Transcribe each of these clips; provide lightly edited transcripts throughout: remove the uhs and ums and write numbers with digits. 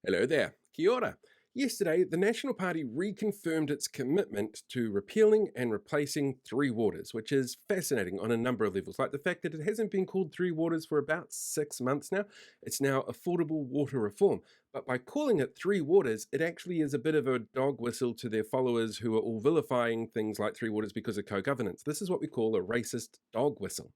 Hello there. Kia ora. Yesterday, the National Party reconfirmed its commitment to repealing and replacing Three Waters, which is fascinating on a number of levels. Like the fact that it hasn't been called Three Waters for about 6 months now. It's now Affordable Water Reform. But by calling it Three Waters, it actually is a bit of a dog whistle to their followers who are all vilifying things like Three Waters because of co-governance. This is what we call a racist dog whistle.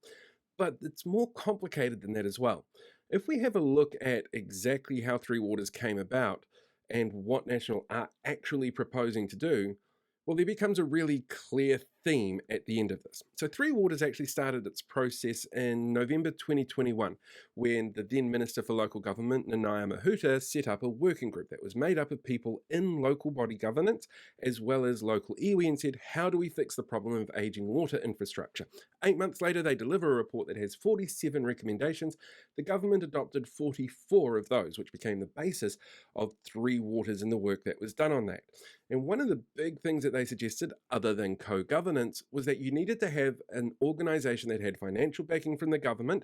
But it's more complicated than that as well. If we have a look at exactly how Three Waters came about and what National are actually proposing to do, well, there becomes a really clear theme at the end of this. So Three Waters actually started its process in November 2021, when the then Minister for Local Government, Nanaia Mahuta, set up a working group that was made up of people in local body governance as well as local iwi and said, how do we fix the problem of ageing water infrastructure? 8 months later, they deliver a report that has 47 recommendations. The government adopted 44 of those, which became the basis of Three Waters and the work that was done on that. And one of the big things that they suggested, other than co-governance, was that you needed to have an organization that had financial backing from the government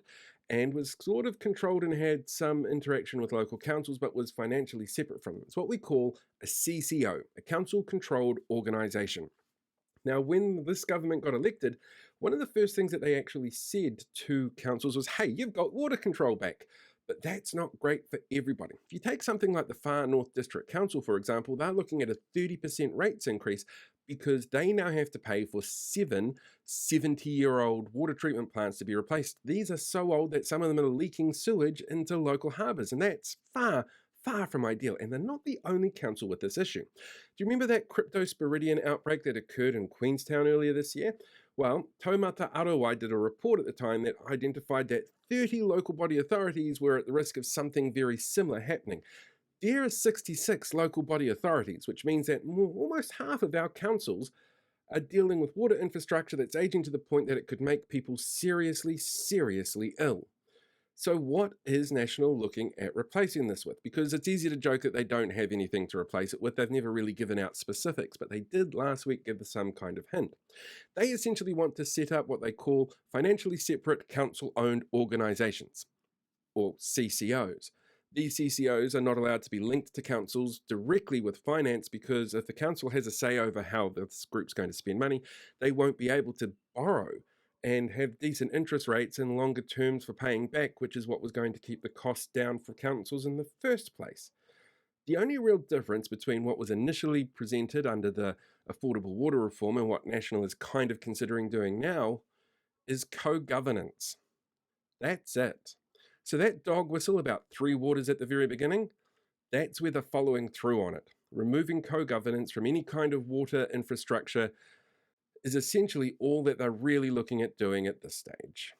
and was sort of controlled and had some interaction with local councils, but was financially separate from them. It's what we call a CCO, a council-controlled organization. Now, when this government got elected, one of the first things that they actually said to councils was, hey, you've got water control back. But that's not great for everybody. If you take something like the Far North District Council, for example, they're looking at a 30% rates increase because they now have to pay for 70-year-old water treatment plants to be replaced. These are so old that some of them are leaking sewage into local harbours, and that's far from ideal, and they're not the only council with this issue. Do you remember that cryptosporidium outbreak that occurred in Queenstown earlier this year? Well, Taumata Arawai did a report at the time that identified that 30 local body authorities were at the risk of something very similar happening. There are 66 local body authorities, which means that almost half of our councils are dealing with water infrastructure that's aging to the point that it could make people seriously ill. So what is National looking at replacing this with? Because it's easy to joke that they don't have anything to replace it with. They've never really given out specifics, but they did last week give us some kind of hint. They essentially want to set up what they call financially separate council-owned organisations, or CCOs. These CCOs are not allowed to be linked to councils directly with finance because if the council has a say over how this group's going to spend money, they won't be able to borrow and have decent interest rates and longer terms for paying back, which is what was going to keep the costs down for councils in the first place. The only real difference between what was initially presented under the Affordable Water Reform and what National is kind of considering doing now is co-governance. That's it. So that dog whistle about Three Waters at the very beginning, that's where they're following through on it. Removing co-governance from any kind of water infrastructure is essentially all that they're really looking at doing at this stage.